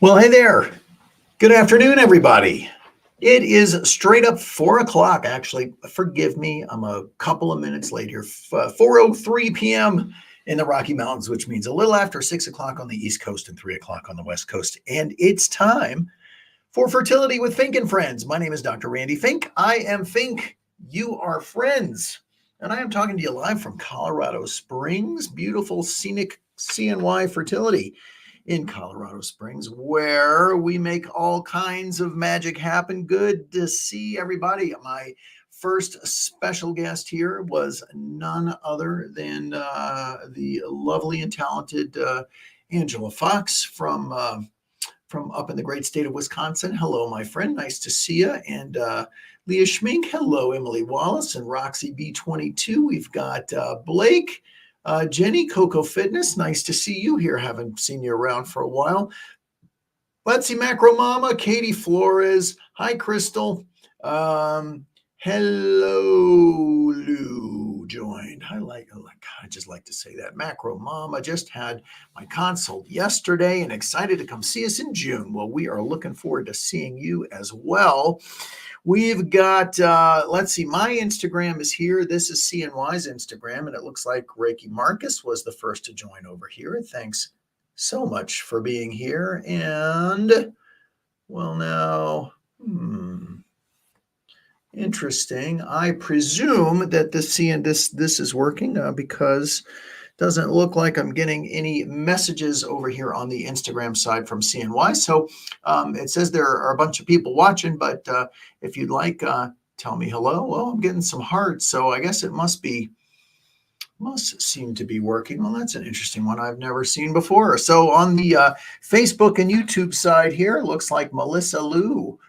Well, hey there. Good afternoon, everybody. It is straight up 4 o'clock. Actually, forgive me. I'm a couple of minutes late here. 4:03 p.m. in the Rocky Mountains, which means a little after 6 o'clock on the East Coast and 3 o'clock on the West Coast. And it's time for Fertility with Fink and Friends. My name is Dr. Randy Fink. I am Fink. You are friends. And I am talking to you live from Colorado Springs, beautiful, scenic CNY Fertility in Colorado Springs, where we make all kinds of magic happen. Good to see everybody. My first special guest here was none other than the lovely and talented Angela Fox from up in the great state of Wisconsin. Hello, my friend. Nice to see you. And Leah Schmink. Hello, Emily Wallace and Roxy B22. We've got Blake. Jenny, Coco Fitness, nice to see you here. Haven't seen you around for a while. Let's see, Macro Mama, Katie Flores. Hi, Crystal. Hello, Lou joined. I just like to say that. Macro Mama just had my consult yesterday and excited to come see us in June. Well, we are looking forward to seeing you as well. We've got, let's see, my Instagram is here. This is CNY's Instagram, and it looks like Reiki Marcus was the first to join over here. Thanks so much for being here. And, well, now, interesting. I presume that this is working because doesn't look like I'm getting any messages over here on the Instagram side from CNY. So it says there are a bunch of people watching, but if you'd like, tell me hello. Well, I'm getting some hearts, so I guess it must seem to be working. Well, that's an interesting one I've never seen before. So on the Facebook and YouTube side here, looks like Melissa Liu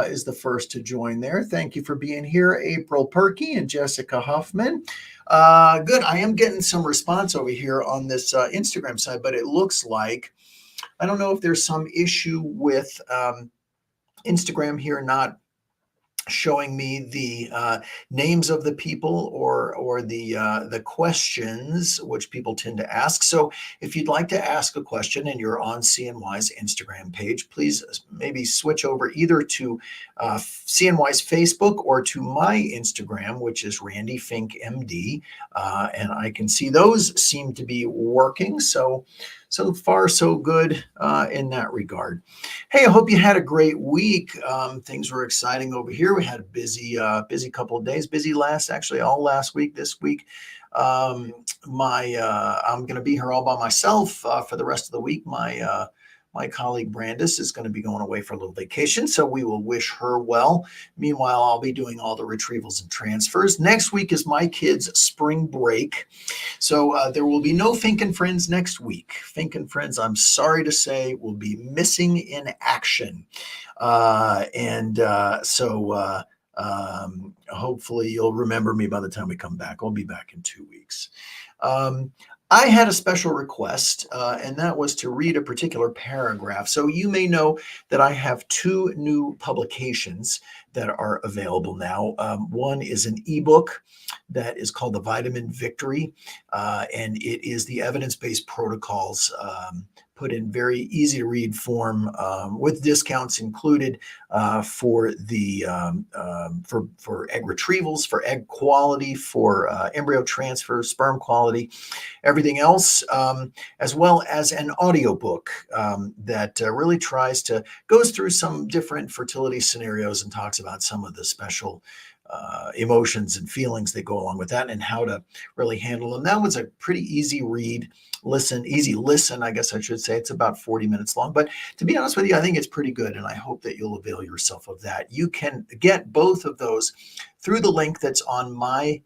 is the first to join there. Thank you for being here, April Perky and Jessica Huffman. Good. I am getting some response over here on this Instagram side, but it looks like, I don't know if there's some issue with Instagram here not showing me the names of the people or the questions which people tend to ask. So if you'd like to ask a question and you're on CNY's Instagram page, please maybe switch over either to CNY's Facebook or to my Instagram, which is Randy Fink MD, and I can see those seem to be working. So far, so good in that regard. Hey, I hope you had a great week. Things were exciting over here. We had a busy couple of days. Busy all last week. This week, I'm going to be here all by myself for the rest of the week. My colleague Brandis is going to be going away for a little vacation, so we will wish her well. Meanwhile, I'll be doing all the retrievals and transfers. Next week is my kids' spring break, so there will be no Fink and Friends next week. Fink and Friends, I'm sorry to say, will be missing in action. Hopefully you'll remember me by the time we come back. I'll be back in 2 weeks. I had a special request, and that was to read a particular paragraph. So you may know that I have two new publications that are available now. One is an ebook that is called The Vitamin Victory, and it is the evidence-based protocols put in very easy to read form with discounts included for egg retrievals, for egg quality, for embryo transfer, sperm quality, everything else, as well as an audiobook that really goes through some different fertility scenarios and talks about some of the special emotions and feelings that go along with that and how to really handle them. That was a pretty easy listen, I guess I should say. It's about 40 minutes long, but to be honest with you, I think it's pretty good, and I hope that you'll avail yourself of that. You can get both of those through the link that's on my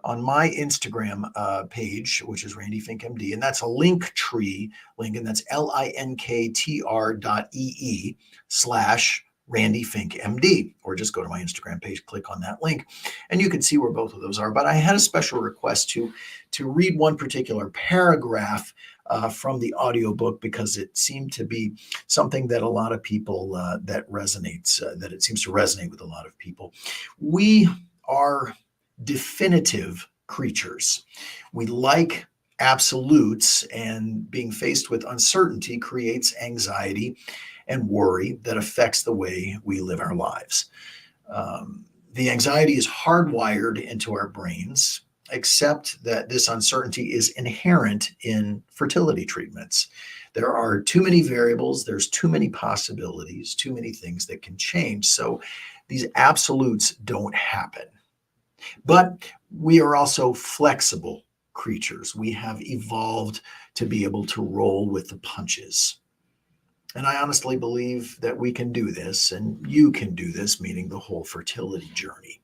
Instagram page, which is Randy Fink MD, and that's a Linktree link, and that's linktr.ee/Randy Fink MD, or just go to my Instagram page, click on that link, and you can see where both of those are. But I had a special request to read one particular paragraph from the audiobook because it seemed to be something that a lot of people that it seems to resonate with a lot of people. We are definitive creatures. We like absolutes and being faced with uncertainty creates anxiety and worry that affects the way we live our lives. The anxiety is hardwired into our brains, except that this uncertainty is inherent in fertility treatments. There are too many variables, there's too many possibilities, too many things that can change. So these absolutes don't happen. But we are also flexible creatures. We have evolved to be able to roll with the punches. And I honestly believe that we can do this, and you can do this, meaning the whole fertility journey.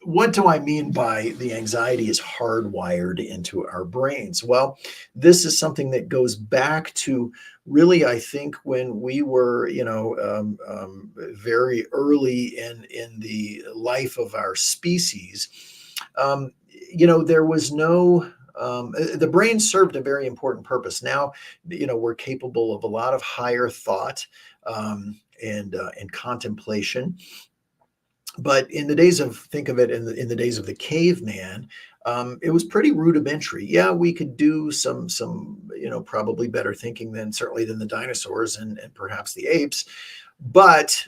What do I mean by the anxiety is hardwired into our brains? Well, this is something that goes back to really, I think, when we were, very early in the life of our species. There was no the brain served a very important purpose. Now, we're capable of a lot of higher thought and contemplation. But in the days of, think of it in the days of the caveman, it was pretty rudimentary. Yeah, we could do some probably better thinking than certainly than the dinosaurs and perhaps the apes. But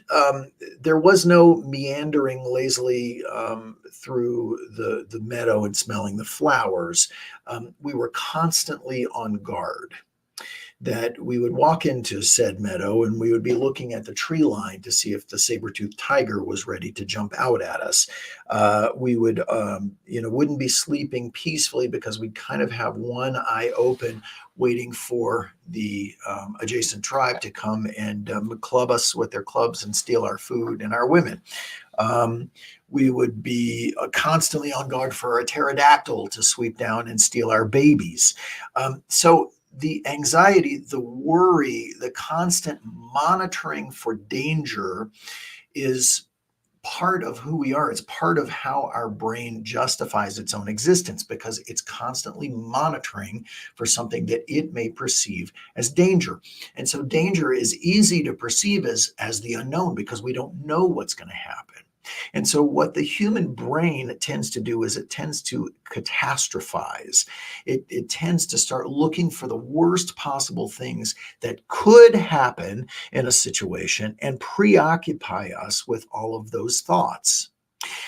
there was no meandering lazily through the meadow and smelling the flowers. We were constantly on guard, that we would walk into said meadow and we would be looking at the tree line to see if the saber-toothed tiger was ready to jump out at us. We would, wouldn't be sleeping peacefully because we'd kind of have one eye open, waiting for the adjacent tribe to come and club us with their clubs and steal our food and our women. We would be constantly on guard for a pterodactyl to sweep down and steal our babies. So the anxiety, the worry, the constant monitoring for danger is part of who we are. It's part of how our brain justifies its own existence, because it's constantly monitoring for something that it may perceive as danger. And so danger is easy to perceive as the unknown because we don't know what's going to happen. And so what the human brain tends to do is it tends to catastrophize. It tends to start looking for the worst possible things that could happen in a situation and preoccupy us with all of those thoughts.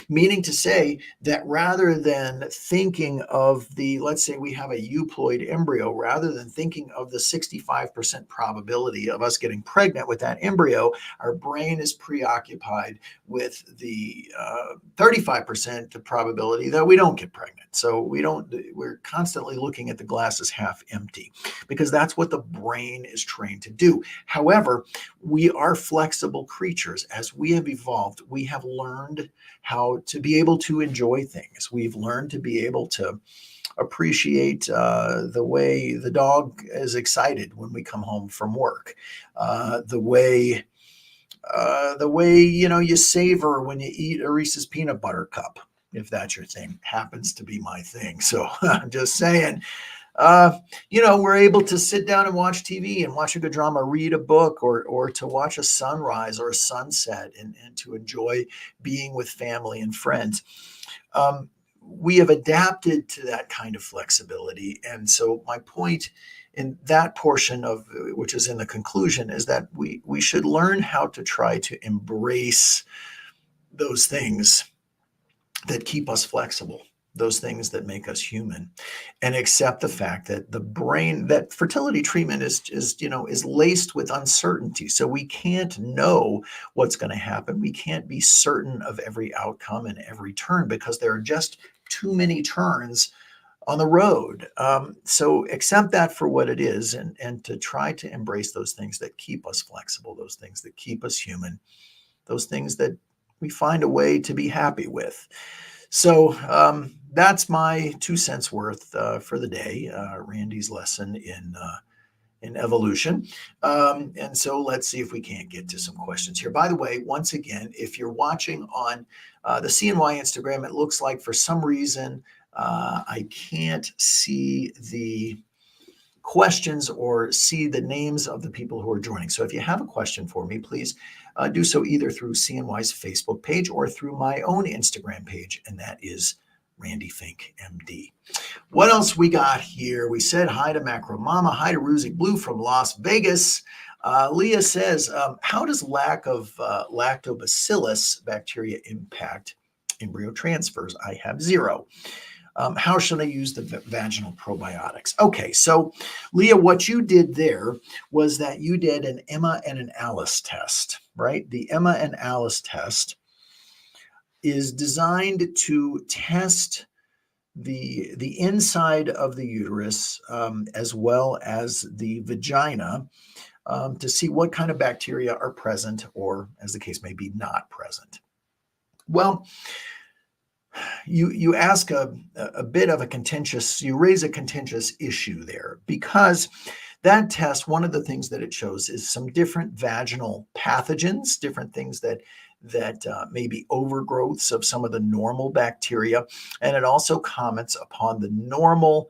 Meaning to say that rather than thinking of let's say we have a euploid embryo, rather than thinking of the 65% probability of us getting pregnant with that embryo, our brain is preoccupied with the 35% probability that we don't get pregnant. So we're constantly looking at the glass as half empty, because that's what the brain is trained to do. However, we are flexible creatures. As we have evolved, we have learned how to be able to enjoy things. We've learned to be able to appreciate the way the dog is excited when we come home from work, the way you savor when you eat a Reese's peanut butter cup, if that's your thing. Happens to be my thing. So I'm just saying. We're able to sit down and watch TV and watch a good drama, read a book, or to watch a sunrise or a sunset, and to enjoy being with family and friends. We have adapted to that kind of flexibility. And so my point in that portion of which is in the conclusion is that we should learn how to try to embrace those things that keep us flexible, those things that make us human, and accept the fact that the brain, that fertility treatment is laced with uncertainty. So we can't know what's going to happen. We can't be certain of every outcome and every turn, because there are just too many turns on the road. So accept that for what it is, and to try to embrace those things that keep us flexible, those things that keep us human, those things that we find a way to be happy with. So that's my 2 cents worth for the day, Randy's lesson in evolution. And so let's see if we can't get to some questions here. By the way, once again, if you're watching on the CNY Instagram, it looks like for some reason I can't see the questions or see the names of the people who are joining. So if you have a question for me, please do so either through CNY's Facebook page or through my own Instagram page, and that is Randy Fink, MD. What else we got here? We said hi to Macro Mama, hi to Ruzy Blue from Las Vegas. Leah says, how does lack of lactobacillus bacteria impact embryo transfers? I have zero. How should I use the vaginal probiotics? Okay, so Leah, what you did there was that you did an Emma and an Alice test, right? The Emma and Alice test is designed to test the inside of the uterus as well as the vagina to see what kind of bacteria are present or, as the case may be, not present. Well, you ask a bit of a contentious, you raise a contentious issue there because that test, one of the things that it shows is some different vaginal pathogens, different things that may be overgrowths of some of the normal bacteria. And it also comments upon the normal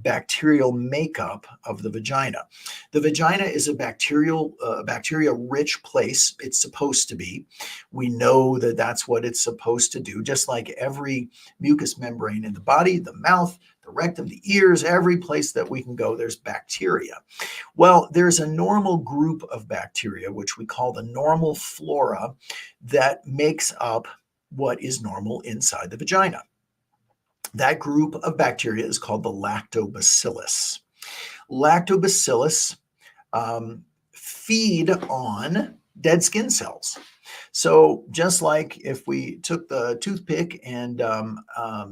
bacterial makeup of the vagina. The vagina is a bacteria-rich place. It's supposed to be. We know that that's what it's supposed to do, just like every mucous membrane in the body, the mouth, the rectum, the ears, every place that we can go, there's bacteria. Well, there's a normal group of bacteria, which we call the normal flora, that makes up what is normal inside the vagina. That group of bacteria is called the lactobacillus. Lactobacillus feed on dead skin cells. So just like if we took the toothpick and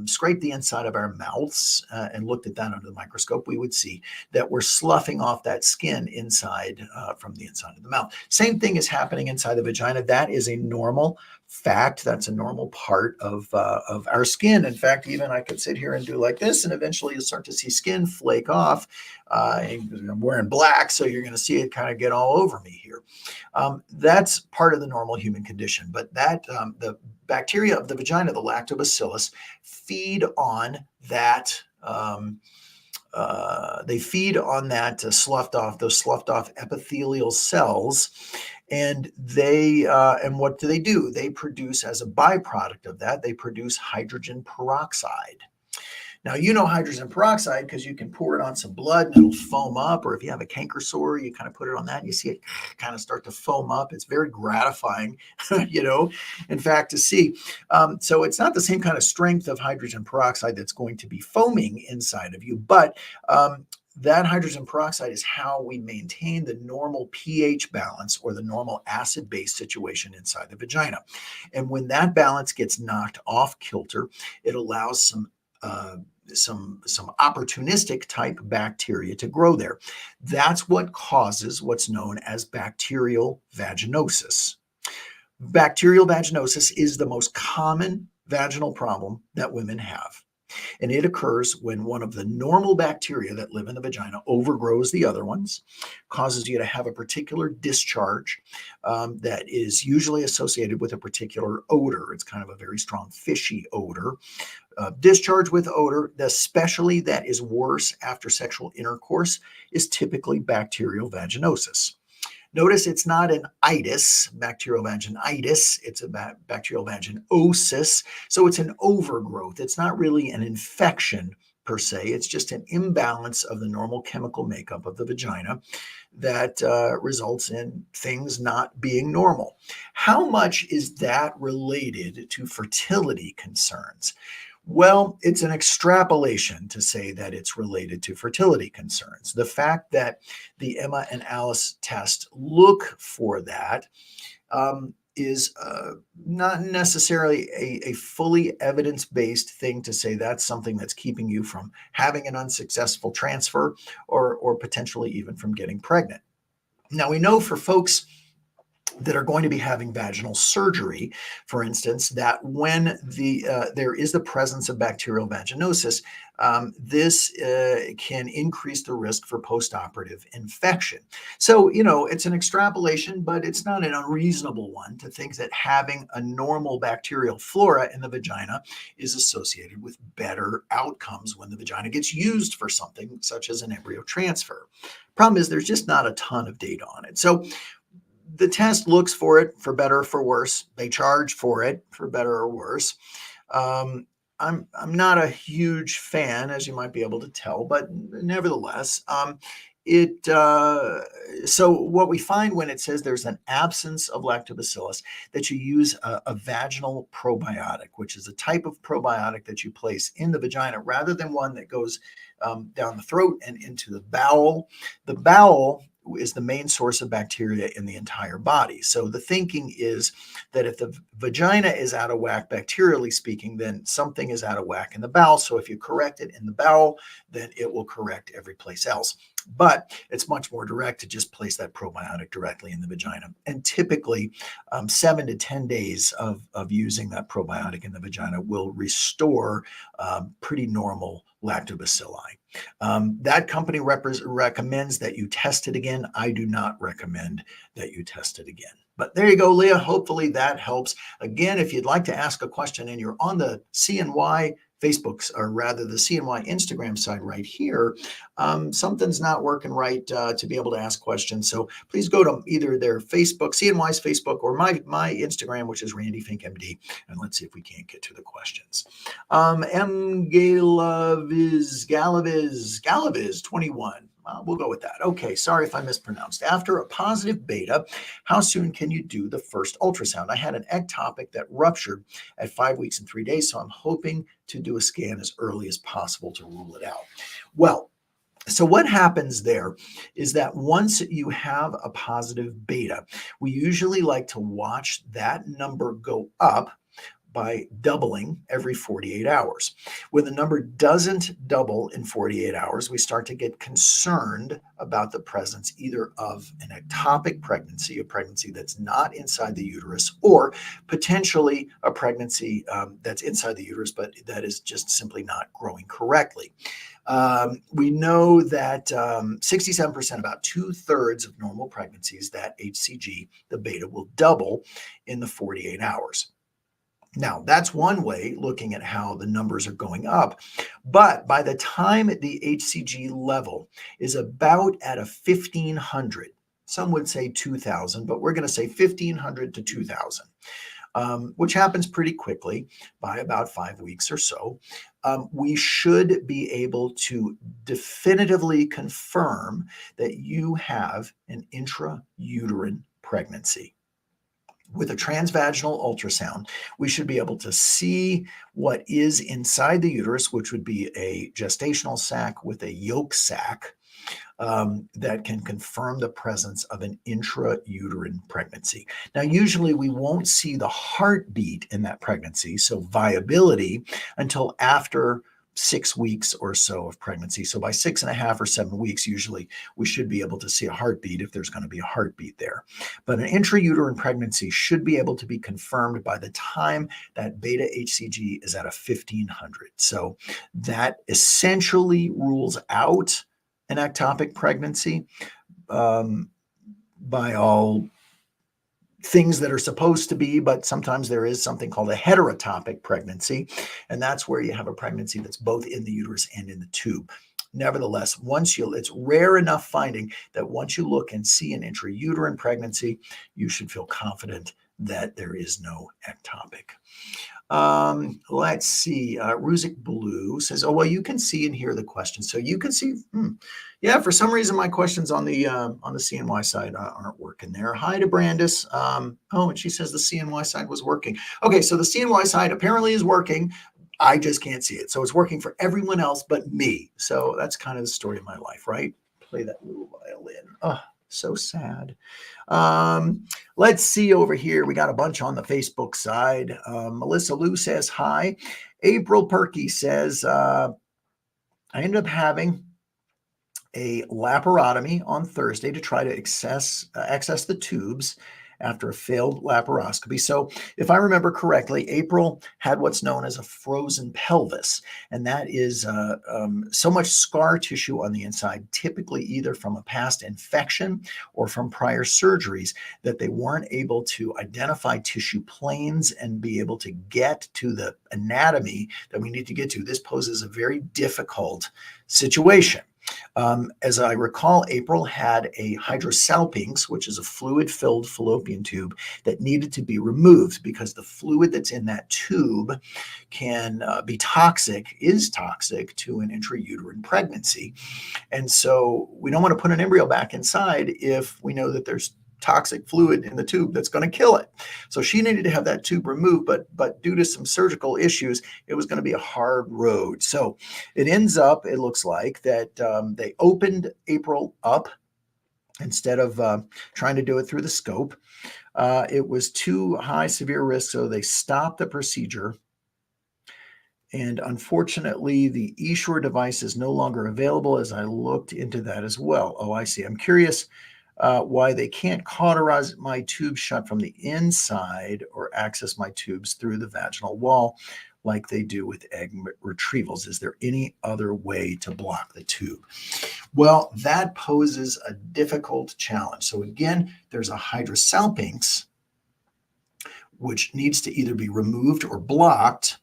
scraped the inside of our mouths and looked at that under the microscope, we would see that we're sloughing off that skin inside from the inside of the mouth. Same thing is happening inside the vagina. That is a normal fact. That's a normal part of our skin. In fact, even I could sit here and do like this, and eventually you'll start to see skin flake off. I'm wearing black, so you're going to see it kind of get all over me here. That's part of the normal human condition. But that the bacteria of the vagina, the lactobacillus, feed on that. They feed on that those sloughed off epithelial cells. And and what do? They produce, as a byproduct of that, they produce hydrogen peroxide. Now, you know hydrogen peroxide because you can pour it on some blood and it'll foam up. Or if you have a canker sore, you kind of put it on that and you see it kind of start to foam up. It's very gratifying, in fact, to see. So it's not the same kind of strength of hydrogen peroxide that's going to be foaming inside of you, but that hydrogen peroxide is how we maintain the normal pH balance or the normal acid-base situation inside the vagina. And when that balance gets knocked off kilter, it allows some opportunistic type bacteria to grow there. That's what causes what's known as bacterial vaginosis. Bacterial vaginosis is the most common vaginal problem that women have. And it occurs when one of the normal bacteria that live in the vagina overgrows the other ones, causes you to have a particular discharge that is usually associated with a particular odor. It's kind of a very strong fishy odor. Discharge with odor, especially that is worse after sexual intercourse, is typically bacterial vaginosis. Notice it's not an itis, bacterial vaginitis, it's a bacterial vaginosis. So it's an overgrowth. It's not really an infection per se. It's just an imbalance of the normal chemical makeup of the vagina that results in things not being normal. How much is that related to fertility concerns? Well, it's an extrapolation to say that it's related to fertility concerns. The fact that the Emma and Alice test look for that is not necessarily a fully evidence-based thing to say that's something that's keeping you from having an unsuccessful transfer or potentially even from getting pregnant. Now, we know for folks that are going to be having vaginal surgery, for instance, that when there is the presence of bacterial vaginosis, this can increase the risk for postoperative infection. So, it's an extrapolation, but it's not an unreasonable one to think that having a normal bacterial flora in the vagina is associated with better outcomes when the vagina gets used for something such as an embryo transfer. Problem is, there's just not a ton of data on it. So the test looks for it for better or for worse. They charge for it for better or worse. I'm not a huge fan, as you might be able to tell, but nevertheless, it so what we find when it says there's an absence of lactobacillus, that you use a vaginal probiotic, which is a type of probiotic that you place in the vagina rather than one that goes down the throat and into the bowel. The bowel is the main source of bacteria in the entire body. So the thinking is that if the vagina is out of whack, bacterially speaking, then something is out of whack in the bowel. So if you correct it in the bowel, then it will correct every place else. But it's much more direct to just place that probiotic directly in the vagina. And typically, 7 to 10 days of using that probiotic in the vagina will restore pretty normal lactobacilli. That company recommends that you test it again. I do not recommend that you test it again. But there you go, Leah. Hopefully that helps. Again, if you'd like to ask a question and you're on the CNY Facebook's, or rather the CNY Instagram side right here, something's not working right to be able to ask questions. So please go to either their Facebook, CNY's Facebook, or my Instagram, which is Randy Fink MD, and let's see if we can't get to the questions. M. Galaviz 21. We'll go with that. Okay, sorry if I mispronounced. After a positive beta, how soon can you do the first ultrasound? I had an ectopic that ruptured at 5 weeks and 3 days, so I'm hoping to do a scan as early as possible to rule it out. Well, so what happens there is that once you have a positive beta, we usually like to watch that number go up by doubling every 48 hours. When the number doesn't double in 48 hours, we start to get concerned about the presence either of an ectopic pregnancy, a pregnancy that's not inside the uterus, or potentially a pregnancy that's inside the uterus, but that is just simply not growing correctly. We know that 67%, about 2/3 of normal pregnancies, that HCG, the beta, will double in the 48 hours. Now, that's one way looking at how the numbers are going up. But by the time the HCG level is about at a 1,500, some would say 2,000, but we're going to say 1,500 to 2,000, which happens pretty quickly by about 5 weeks or so. We should be able to definitively confirm that you have an intrauterine pregnancy. With a transvaginal ultrasound, we should be able to see what is inside the uterus, which would be a gestational sac with a yolk sac that can confirm the presence of an intrauterine pregnancy. Now, usually we won't see the heartbeat in that pregnancy, so viability, until after 6 weeks or so of pregnancy. So by 6.5 or 7 weeks, usually we should be able to see a heartbeat if there's going to be a heartbeat there. But an intrauterine pregnancy should be able to be confirmed by the time that beta HCG is at a 1,500. So that essentially rules out an ectopic pregnancy by all things that are supposed to be, but sometimes there is something called a heterotopic pregnancy, and that's where you have a pregnancy that's both in the uterus and in the tube. Nevertheless, it's rare enough finding that once you look and see an intrauterine pregnancy, you should feel confident that there is no ectopic. Let's see. Ruzik Blue says, "Oh, well, you can see and hear the question, so you can see." Yeah, for some reason, my questions on the CNY side aren't working there. Hi to Brandis. Oh, and she says the CNY side was working. Okay, so the CNY side apparently is working. I just can't see it, so it's working for everyone else but me. So that's kind of the story of my life, right? Play that little violin. Oh, so sad. Let's see over here. We got a bunch on the Facebook side. Melissa Lou says hi. April Perky says, I ended up having a laparotomy on Thursday to try to access the tubes after a failed laparoscopy. So if I remember correctly, April had what's known as a frozen pelvis, and that is so much scar tissue on the inside, typically either from a past infection or from prior surgeries, that they weren't able to identify tissue planes and be able to get to the anatomy that we need to get to. This poses a very difficult situation. As I recall, April had a hydrosalpinx, which is a fluid-filled fallopian tube that needed to be removed because the fluid that's in that tube can be toxic, is toxic to an intrauterine pregnancy. And so we don't want to put an embryo back inside if we know that there's toxic fluid in the tube that's going to kill it. So she needed to have that tube removed, but due to some surgical issues, it was going to be a hard road. So it ends up, it looks like, that they opened April up instead of trying to do it through the scope. It was too high severe risk, so they stopped the procedure. And unfortunately, the eSure device is no longer available, as I looked into that as well. Oh, I see. I'm curious why they can't cauterize my tube shut from the inside or access my tubes through the vaginal wall like they do with egg retrievals. Is there any other way to block the tube? Well, that poses a difficult challenge. So again, there's a hydrosalpinx, which needs to either be removed or blocked.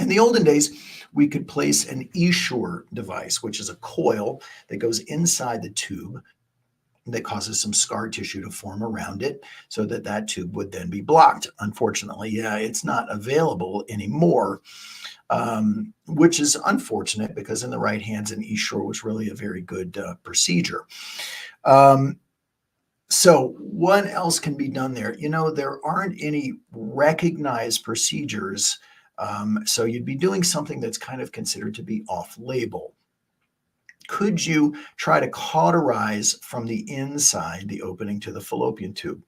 In the olden days, we could place an eSure device, which is a coil that goes inside the tube that causes some scar tissue to form around it so that that tube would then be blocked. Unfortunately, it's not available anymore, which is unfortunate because in the right hands, an eSure was really a very good procedure. So what else can be done there? There aren't any recognized procedures. So you'd be doing something that's kind of considered to be off-label. Could you try to cauterize from the inside the opening to the fallopian tube?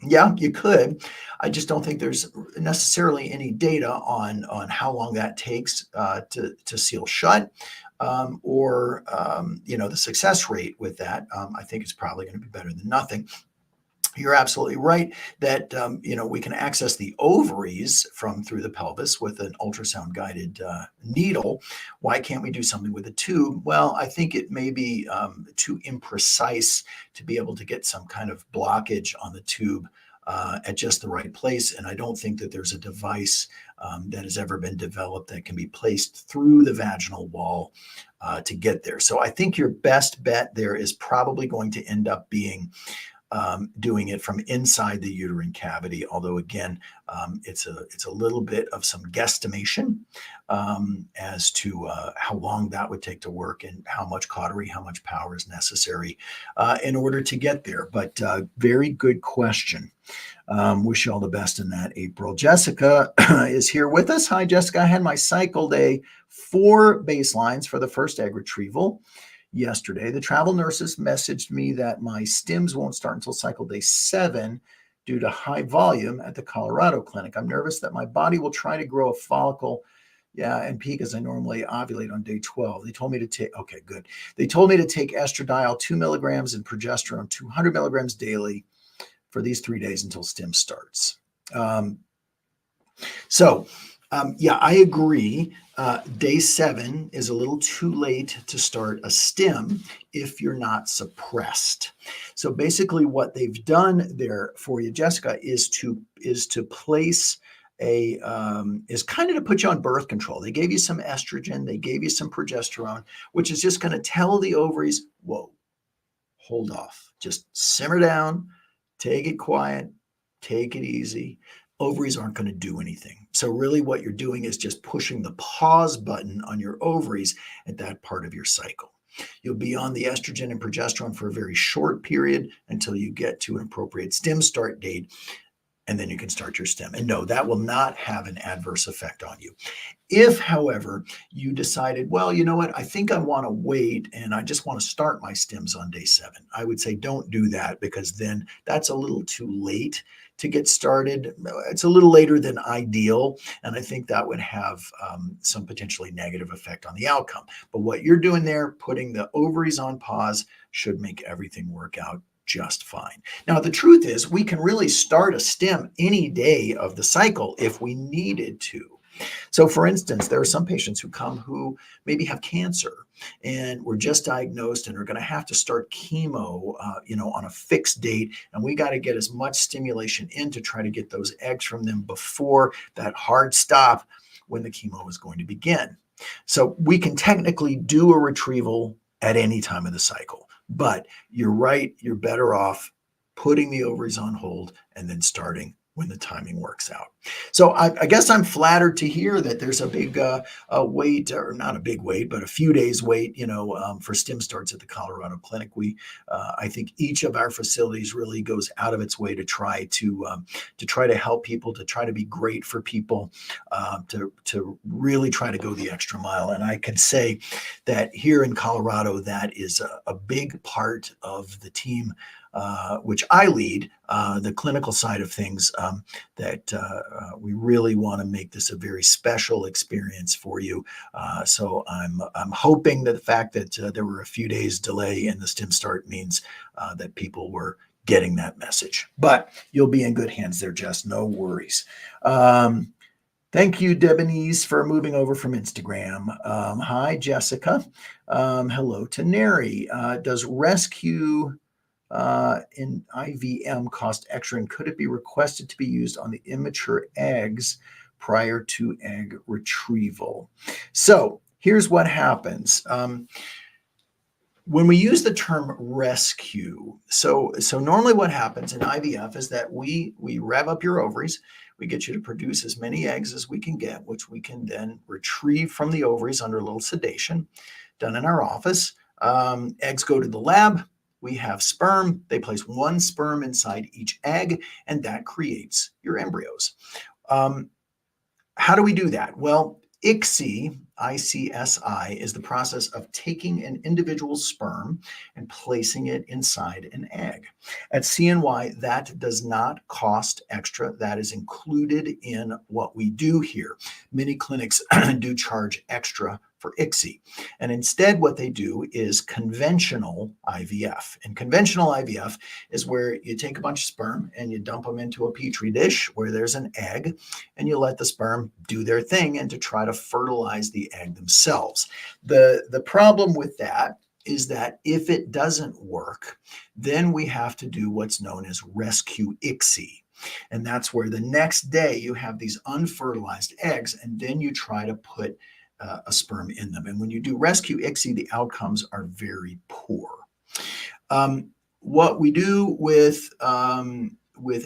Yeah, you could. I just don't think there's necessarily any data on how long that takes to seal shut, or the success rate with that. I think it's probably going to be better than nothing. You're absolutely right that we can access the ovaries from through the pelvis with an ultrasound guided needle. Why can't we do something with a tube? Well, I think it may be too imprecise to be able to get some kind of blockage on the tube at just the right place. And I don't think that there's a device that has ever been developed that can be placed through the vaginal wall to get there. So I think your best bet there is probably going to end up being doing it from inside the uterine cavity. Although again, it's a little bit of some guesstimation as to how long that would take to work and how much cautery, how much power is necessary in order to get there. But very good question. Wish you all the best in that, April. Jessica is here with us. Hi, Jessica. I had my cycle day 4 baselines for the first egg retrieval yesterday. The travel nurses messaged me that my stims won't start until cycle day 7 due to high volume at the Colorado clinic. I'm nervous that my body will try to grow a follicle, and peak as I normally ovulate on day 12. They told me to take, okay, good. They told me to take estradiol 2 milligrams and progesterone 200 milligrams daily for these 3 days until stim starts. I agree. Day 7 is a little too late to start a stim if you're not suppressed. So basically what they've done there for you, Jessica, is to place is kind of to put you on birth control. They gave you some estrogen, they gave you some progesterone, which is just going to tell the ovaries, whoa, hold off, just simmer down, take it quiet, take it easy. Ovaries aren't going to do anything. So really what you're doing is just pushing the pause button on your ovaries at that part of your cycle. You'll be on the estrogen and progesterone for a very short period until you get to an appropriate stim start date, and then you can start your stim. And no, that will not have an adverse effect on you. If, however, you decided, well, you know what, I think I want to wait and I just want to start my stims on day 7, I would say don't do that, because then that's a little too late to get started. It's a little later than ideal, and I think that would have some potentially negative effect on the outcome. But what you're doing there, putting the ovaries on pause, should make everything work out just fine. Now, the truth is we can really start a stim any day of the cycle if we needed to. So for instance, there are some patients who come who maybe have cancer and were just diagnosed and are going to have to start chemo, on a fixed date. And we got to get as much stimulation in to try to get those eggs from them before that hard stop when the chemo is going to begin. So we can technically do a retrieval at any time of the cycle, but you're right, you're better off putting the ovaries on hold and then starting when the timing works out. So I guess I'm flattered to hear that there's a big wait, or not a big wait, but a few days wait, for stim starts at the Colorado Clinic. I think each of our facilities really goes out of its way to try to help people, to try to be great for people, to really try to go the extra mile. And I can say that here in Colorado, that is a big part of the team, which I lead, the clinical side of things, that we really want to make this a very special experience for you. So I'm hoping that the fact that there were a few days delay in the stim start means that people were getting that message. But you'll be in good hands there, Jess. No worries. Thank you, Debonese, for moving over from Instagram. Hi, Jessica. Hello to Neri. Does rescue in IVM cost extra, and could it be requested to be used on the immature eggs prior to egg retrieval? So here's what happens. When we use the term rescue, so normally what happens in IVF is that we rev up your ovaries, we get you to produce as many eggs as we can get, which we can then retrieve from the ovaries under a little sedation done in our office. Eggs go to the lab. We have sperm. They place one sperm inside each egg, and that creates your embryos. How do we do that? Well, ICSI, ICSI, is the process of taking an individual sperm and placing it inside an egg. At CNY, that does not cost extra. That is included in what we do here. Many clinics do charge extra for ICSI. And instead, what they do is conventional IVF. And conventional IVF is where you take a bunch of sperm and you dump them into a petri dish where there's an egg, and you let the sperm do their thing and to try to fertilize the egg themselves. The problem with that is that if it doesn't work, then we have to do what's known as rescue ICSI. And that's where the next day you have these unfertilized eggs, and then you try to put a sperm in them. And when you do rescue ICSI, the outcomes are very poor. What we do with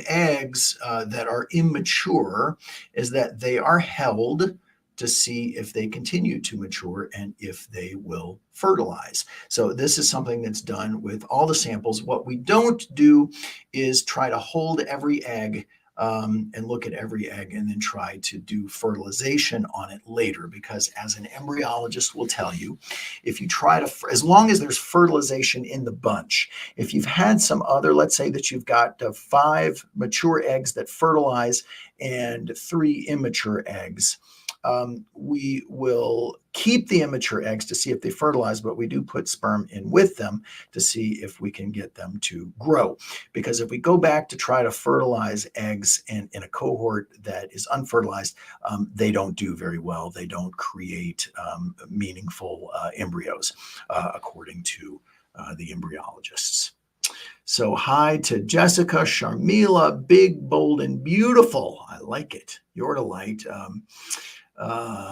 eggs that are immature is that they are held to see if they continue to mature and if they will fertilize. So this is something that's done with all the samples. What we don't do is try to hold every egg and look at every egg and then try to do fertilization on it later, because as an embryologist will tell you, if you try to, as long as there's fertilization in the bunch, if you've had some other, let's say that you've got 5 mature eggs that fertilize and 3 immature eggs, we will keep the immature eggs to see if they fertilize, but we do put sperm in with them to see if we can get them to grow. Because if we go back to try to fertilize eggs in a cohort that is unfertilized, they don't do very well. They don't create meaningful embryos, according to the embryologists. So hi to Jessica, Sharmila, big, bold, and beautiful. I like it. Your delight.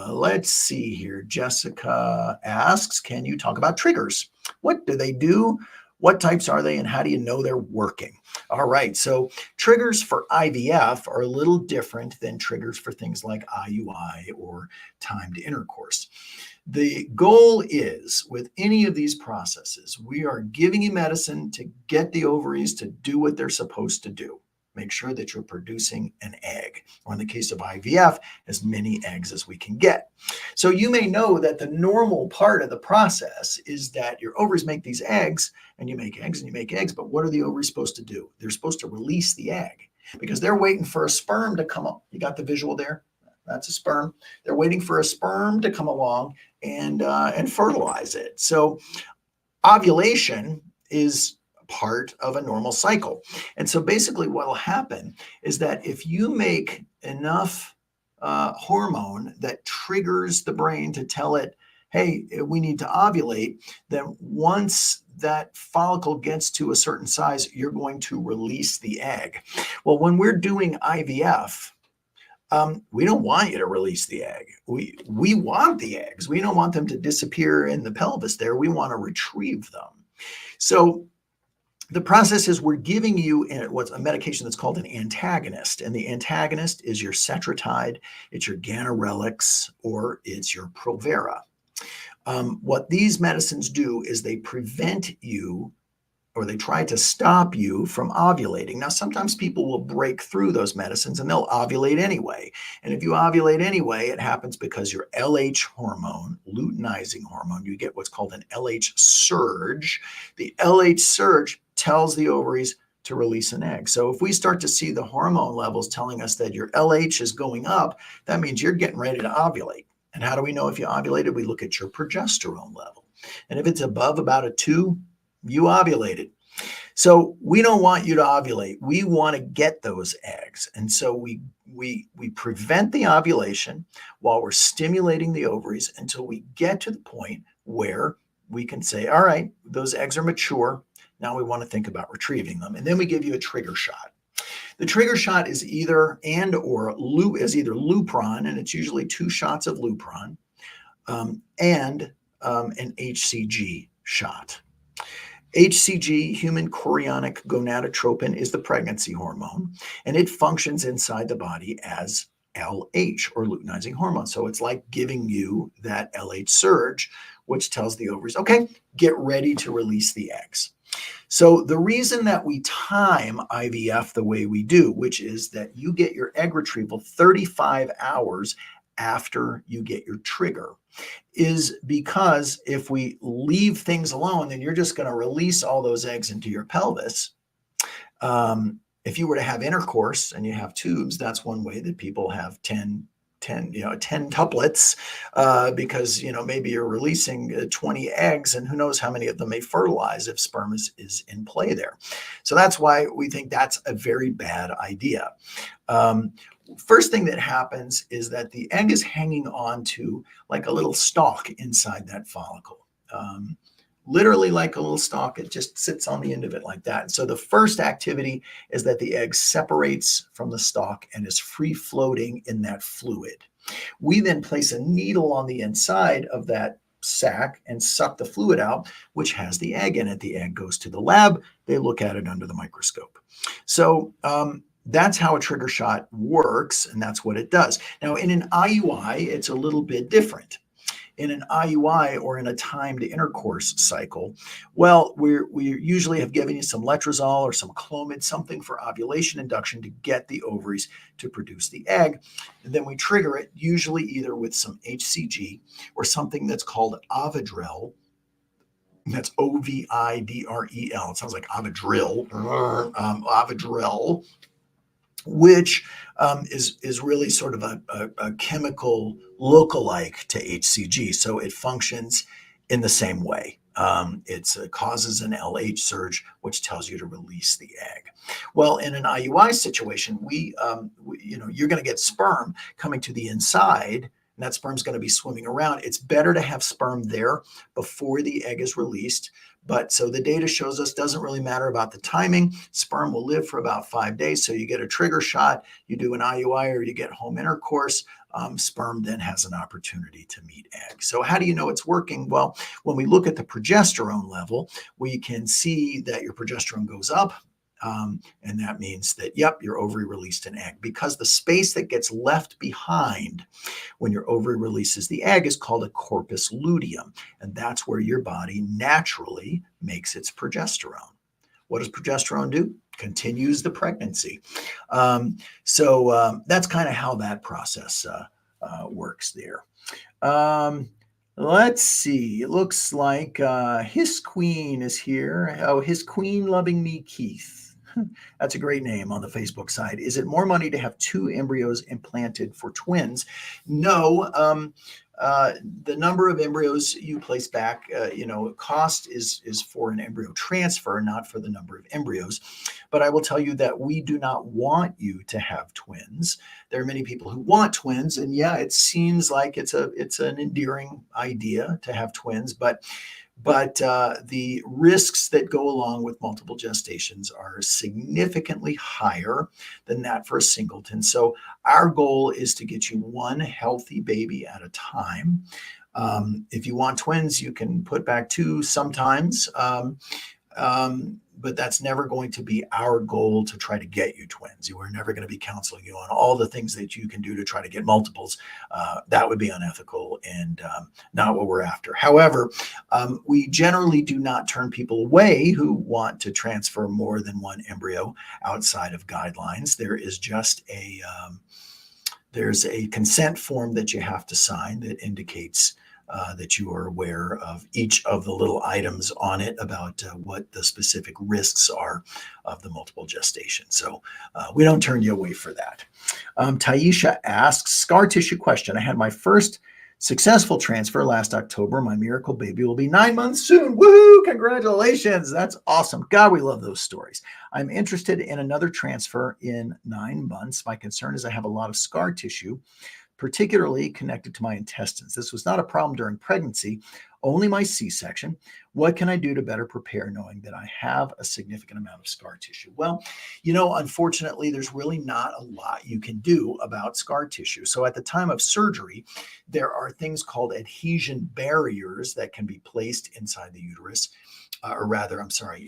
Let's see here. Jessica asks, can you talk about triggers? What do they do? What types are they, and how do you know they're working? All right, so triggers for IVF are a little different than triggers for things like IUI or timed intercourse. The goal is, with any of these processes, we are giving you medicine to get the ovaries to do what they're supposed to do. Make sure that you're producing an egg, or in the case of IVF, as many eggs as we can get. So you may know that the normal part of the process is that your ovaries make these eggs, and you make eggs and you make eggs, but what are the ovaries supposed to do? They're supposed to release the egg, because they're waiting for a sperm to come up. You got the visual there? That's a sperm. They're waiting for a sperm to come along and fertilize it. So ovulation is part of a normal cycle. And so basically what will happen is that if you make enough hormone that triggers the brain to tell it, hey, we need to ovulate, then once that follicle gets to a certain size, you're going to release the egg. Well, when we're doing IVF, We don't want you to release the egg. We want the eggs. We don't want them to disappear in the pelvis there. We want to retrieve them. So the process is we're giving you what's a medication that's called an antagonist. And the antagonist is your Cetrotide, it's your Ganirelix, or it's your Provera. What these medicines do is they prevent you, or they try to stop you from ovulating. Now, sometimes people will break through those medicines and they'll ovulate anyway. And if you ovulate anyway, it happens because your LH hormone, luteinizing hormone, you get what's called an LH surge. The LH surge tells the ovaries to release an egg. So if we start to see the hormone levels telling us that your LH is going up, that means you're getting ready to ovulate. And how do we know if you ovulated? We look at your progesterone level. And if it's above about a 2, you ovulated. So we don't want you to ovulate. We want to get those eggs. And so we prevent the ovulation while we're stimulating the ovaries until we get to the point where we can say, all right, those eggs are mature. Now we want to think about retrieving them. And then we give you a trigger shot. The trigger shot is either Lupron, and it's usually 2 shots of Lupron, and an HCG shot. HCG, human chorionic gonadotropin, is the pregnancy hormone, and it functions inside the body as LH, or luteinizing hormone. So it's like giving you that LH surge, which tells the ovaries, okay, get ready to release the eggs. So the reason that we time IVF the way we do, which is that you get your egg retrieval 35 hours after you get your trigger, is because if we leave things alone, then you're just going to release all those eggs into your pelvis. If you were to have intercourse and you have tubes, that's one way that people have 10 tuplets, because, maybe you're releasing 20 eggs, and who knows how many of them may fertilize if sperm is in play there. So that's why we think that's a very bad idea. First thing that happens is that the egg is hanging on to like a little stalk inside that follicle. Literally like a little stalk, it just sits on the end of it like that. So the first activity is that the egg separates from the stalk and is free floating in that fluid. We then place a needle on the inside of that sac and suck the fluid out, which has the egg in it. The egg goes to the lab. They look at it under the microscope. So that's how a trigger shot works, and that's what it does. Now, in an IUI, it's a little bit different. In an IUI, or in a timed intercourse cycle, well, we usually have given you some letrozole or some Clomid, something for ovulation induction to get the ovaries to produce the egg. And then we trigger it, usually either with some HCG or something that's called Ovidrel. That's Ovidrel. It sounds like Ovidril. Ovidrel, which is really sort of a chemical lookalike to HCG. So it functions in the same way. It causes an LH surge, which tells you to release the egg. Well, in an IUI situation, you're going to get sperm coming to the inside, and that sperm's going to be swimming around. It's better to have sperm there before the egg is released. But so the data shows us doesn't really matter about the timing. Sperm will live for about 5 days. So you get a trigger shot, you do an IUI, or you get home intercourse. Sperm then has an opportunity to meet egg. So how do you know it's working? Well, when we look at the progesterone level, we can see that your progesterone goes up. And that means that, yep, your ovary released an egg, because the space that gets left behind when your ovary releases the egg is called a corpus luteum. And that's where your body naturally makes its progesterone. What does progesterone do? Continues the pregnancy. So that's kind of how that process works there. Let's see. It looks like His Queen is here. Oh, His Queen Loving Me Keith. That's a great name on the Facebook side. Is it more money to have 2 embryos implanted for twins? No. The number of embryos you place back, cost is for an embryo transfer, not for the number of embryos. But I will tell you that we do not want you to have twins. There are many people who want twins, and yeah, it seems like it's an endearing idea to have twins, but But the risks that go along with multiple gestations are significantly higher than that for a singleton. So our goal is to get you one healthy baby at a time. If you want twins, you can put back two sometimes. But that's never going to be our goal to try to get you twins. We're never going to be counseling you on all the things that you can do to try to get multiples. That would be unethical and not what we're after. However, we generally do not turn people away who want to transfer more than one embryo outside of guidelines. There is just there's a consent form that you have to sign that indicates that you are aware of each of the little items on it about what the specific risks are of the multiple gestation. So we don't turn you away for that. Taisha asks, scar tissue question. I had my first successful transfer last October. My miracle baby will be 9 months soon. Woohoo! Congratulations. That's awesome. God, we love those stories. I'm interested in another transfer in 9 months. My concern is I have a lot of scar tissue, particularly connected to my intestines. This was not a problem during pregnancy, only my C-section. What can I do to better prepare knowing that I have a significant amount of scar tissue? Well, unfortunately, there's really not a lot you can do about scar tissue. So at the time of surgery, there are things called adhesion barriers that can be placed inside the uterus,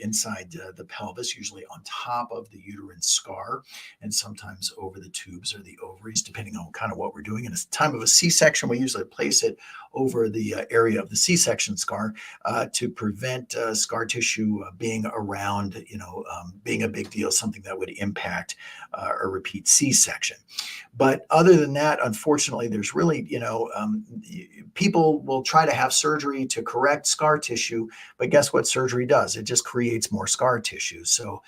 inside the pelvis, usually on top of the uterine scar, and sometimes over the tubes or the ovaries, depending on kind of what we're doing. And at the time of a C-section, we usually place it over the area of the C-section scar to prevent scar tissue being around, being a big deal, something that would impact a repeat C-section. But other than that, unfortunately, there's really, people will try to have surgery to correct scar tissue, but guess what surgery does? It just creates more scar tissue. So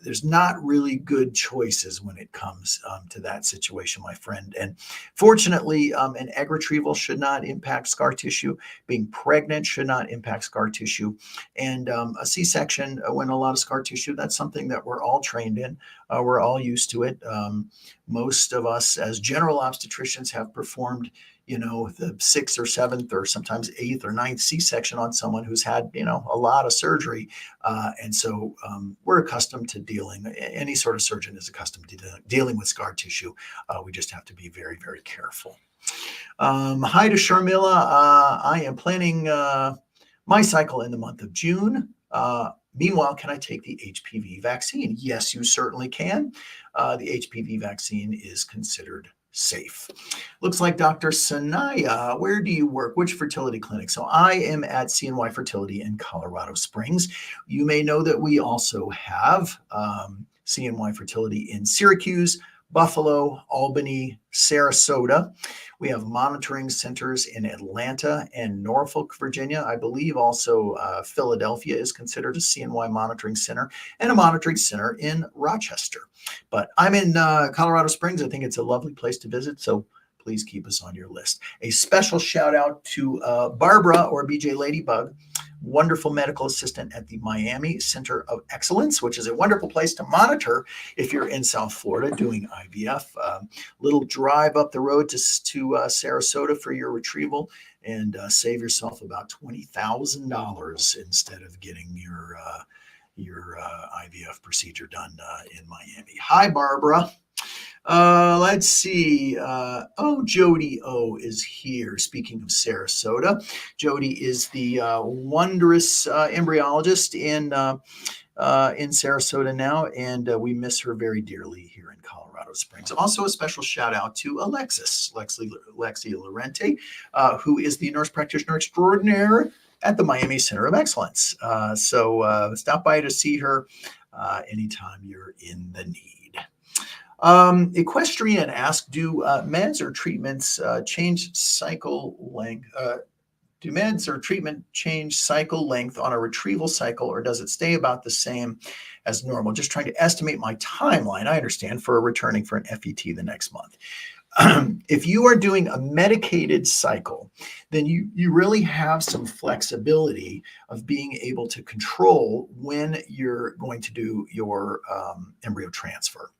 there's not really good choices when it comes to that situation, my friend. And fortunately, an egg retrieval should not impact scar tissue. Being pregnant should not impact scar tissue. And a C-section, when a lot of scar tissue, that's something that we're all trained in. We're all used to it. Most of us as general obstetricians have performed, the 6th or 7th or sometimes 8th or 9th C-section on someone who's had, a lot of surgery. And so we're accustomed to any sort of surgeon is accustomed to dealing with scar tissue. We just have to be very, very careful. Hi to Sharmila. I am planning my cycle in the month of June. Meanwhile, can I take the HPV vaccine? Yes, you certainly can. The HPV vaccine is considered safe. Looks like Dr. Sanaya, where do you work? Which fertility clinic? So I am at CNY Fertility in Colorado Springs. You may know that we also have CNY Fertility in Syracuse, Buffalo, Albany, Sarasota. We have monitoring centers in Atlanta and Norfolk, Virginia. I believe also Philadelphia is considered a CNY monitoring center, and a monitoring center in Rochester. But I'm in Colorado Springs. I think it's a lovely place to visit, so please keep us on your list. A special shout out to Barbara, or BJ Ladybug, wonderful medical assistant at the Miami Center of Excellence, which is a wonderful place to monitor if you're in South Florida doing IVF. Little drive up the road to Sarasota for your retrieval, and save yourself about $20,000 instead of getting your IVF procedure done in Miami. Hi, Barbara. Let's see. Jody O is here. Speaking of Sarasota, Jody is the wondrous embryologist in Sarasota now, and we miss her very dearly here in Colorado Springs. Also, a special shout out to Lexi Lorente, who is the nurse practitioner extraordinaire at the Miami Center of Excellence. So stop by to see her anytime you're in the need. Equestrian asked, do meds or treatments change cycle length? Do meds or treatment change cycle length on a retrieval cycle, or does it stay about the same as normal? Just trying to estimate my timeline, I understand, for returning for an FET the next month. If you are doing a medicated cycle, then you really have some flexibility of being able to control when you're going to do your embryo transfer.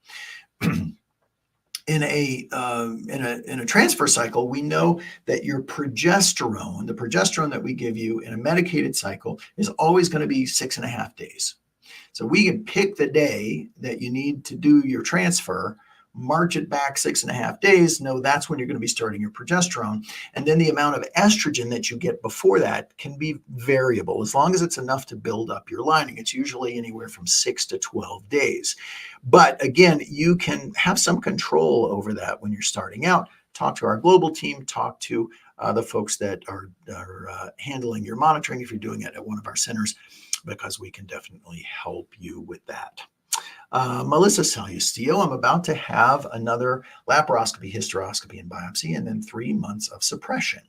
in a transfer cycle, we know that your progesterone, the progesterone that we give you in a medicated cycle, is always going to be 6.5 days. So we can pick the day that you need to do your transfer, march it back 6.5 days. No, that's when you're going to be starting your progesterone. And then the amount of estrogen that you get before that can be variable as long as it's enough to build up your lining. It's usually anywhere from 6 to 12 days. But again, you can have some control over that when you're starting out. Talk to our global team, talk to the folks that are handling your monitoring if you're doing it at one of our centers, because we can definitely help you with that. Melissa Salustio, I'm about to have another laparoscopy, hysteroscopy, and biopsy, and then 3 months of suppression.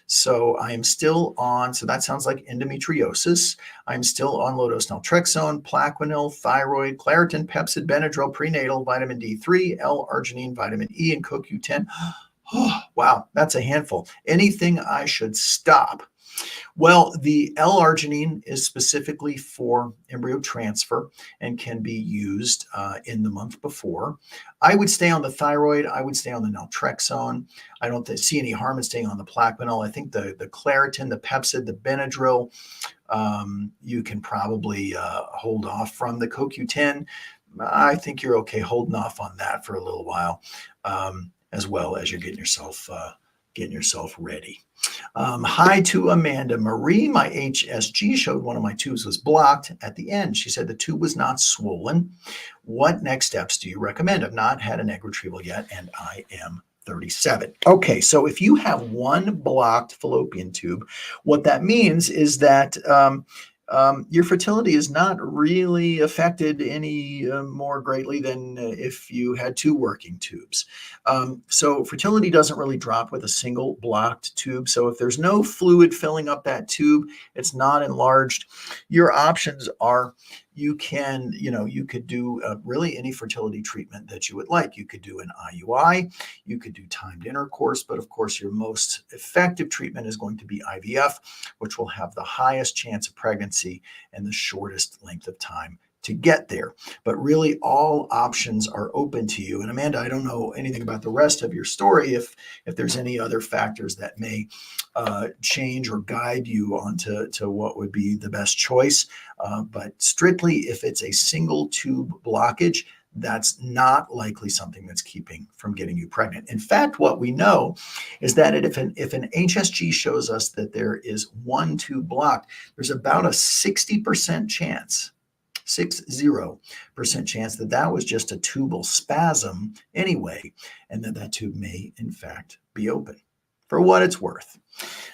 So I am still on, so that sounds like endometriosis. I'm still on low-dose naltrexone, Plaquenil, thyroid, Claritin, Pepcid, Benadryl, prenatal, vitamin D3, L-arginine, vitamin E, and CoQ10. Oh, wow, that's a handful. Anything I should stop? Well, the L-arginine is specifically for embryo transfer and can be used in the month before. I would stay on the thyroid. I would stay on the naltrexone. I don't see any harm in staying on the Plaquenil. I think the Claritin, the Pepcid, the Benadryl, you can probably hold off from. The CoQ10, I think you're okay holding off on that for a little while, as well as you're getting yourself ready. Hi to Amanda Marie. My HSG showed one of my tubes was blocked at the end. She said the tube was not swollen. What next steps do you recommend? I've not had an egg retrieval yet, and I am 37. Okay, so if you have one blocked fallopian tube, what that means is that your fertility is not really affected any more greatly than if you had two working tubes. So fertility doesn't really drop with a single blocked tube. So if there's no fluid filling up that tube, it's not enlarged. Your options are you could do really any fertility treatment that you would like. You could do an IUI, you could do timed intercourse, but of course your most effective treatment is going to be IVF, which will have the highest chance of pregnancy and the shortest length of time to get there. But really all options are open to you. And Amanda, I don't know anything about the rest of your story, if there's any other factors that may change or guide you onto what would be the best choice. But strictly, if it's a single tube blockage, that's not likely something that's keeping from getting you pregnant. In fact, what we know is that if an HSG shows us that there is one tube blocked, there's about a 60% chance, 60% chance that was just a tubal spasm anyway, and that tube may in fact be open. For what it's worth.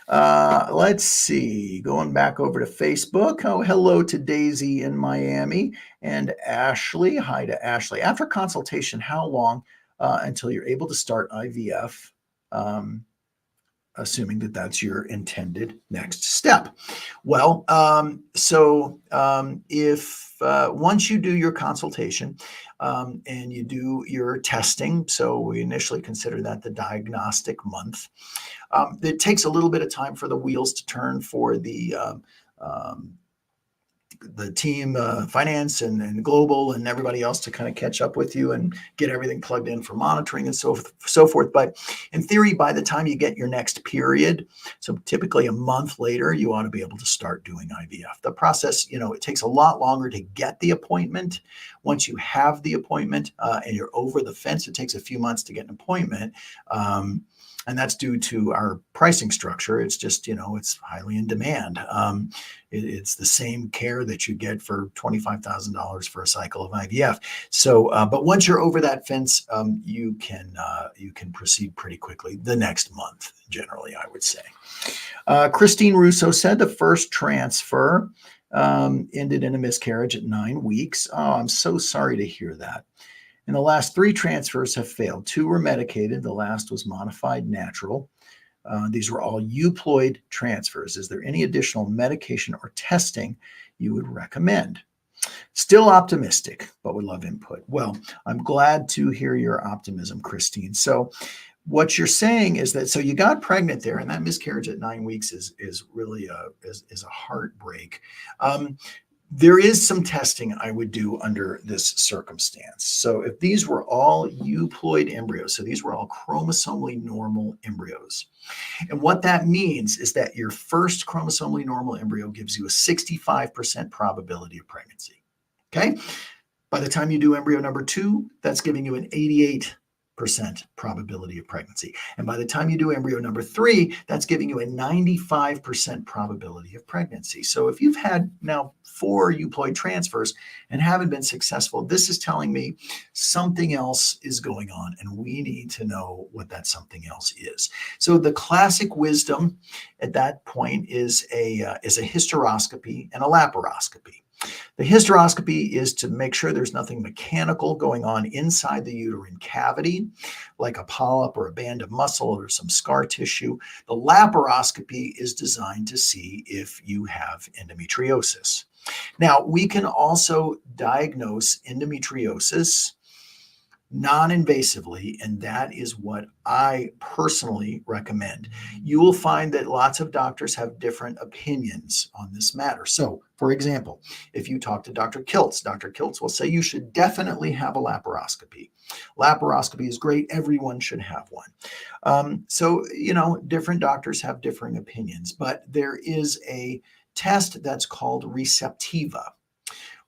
Let's see, going back over to Facebook. Oh, hello to Daisy in Miami and Ashley. Hi to Ashley. After consultation, how long until you're able to start IVF? Assuming that that's your intended next step. Well, if once you do your consultation and you do your testing, so we initially consider that the diagnostic month, it takes a little bit of time for the wheels to turn for the team, finance and global and everybody else to kind of catch up with you and get everything plugged in for monitoring and so forth. But in theory, by the time you get your next period, so typically a month later, you ought to be able to start doing IVF. The process, it takes a lot longer to get the appointment. Once you have the appointment and you're over the fence, it takes a few months to get an appointment. And that's due to our pricing structure. It's just, it's highly in demand. It's the same care that you get for $25,000 for a cycle of IVF. So, but once you're over that fence, you can proceed pretty quickly the next month, generally, I would say. Christine Russo said the first transfer ended in a miscarriage at 9 weeks. Oh, I'm so sorry to hear that. And the last 3 transfers have failed. 2 were medicated. The last was modified natural. These were all euploid transfers. Is there any additional medication or testing you would recommend? Still optimistic, but would love input. Well, I'm glad to hear your optimism, Christine. So what you're saying is that, so you got pregnant there, and that miscarriage at 9 weeks is really a heartbreak. There is some testing I would do under this circumstance. So if these were all euploid embryos, so these were all chromosomally normal embryos. And what that means is that your first chromosomally normal embryo gives you a 65% probability of pregnancy. Okay? By the time you do embryo number 2, that's giving you an 88% probability of pregnancy. And by the time you do embryo number 3, that's giving you a 95% probability of pregnancy. So if you've had now 4 euploid transfers and haven't been successful, this is telling me something else is going on, and we need to know what that something else is. So the classic wisdom at that point is a hysteroscopy and a laparoscopy. The hysteroscopy is to make sure there's nothing mechanical going on inside the uterine cavity, like a polyp or a band of muscle or some scar tissue. The laparoscopy is designed to see if you have endometriosis. Now, we can also diagnose endometriosis non-invasively, and that is what I personally recommend. You will find that lots of doctors have different opinions on this matter. So, for example, if you talk to Dr. Kiltz will say you should definitely have a laparoscopy. Laparoscopy is great. Everyone should have one. So, different doctors have differing opinions, but there is a test that's called Receptiva.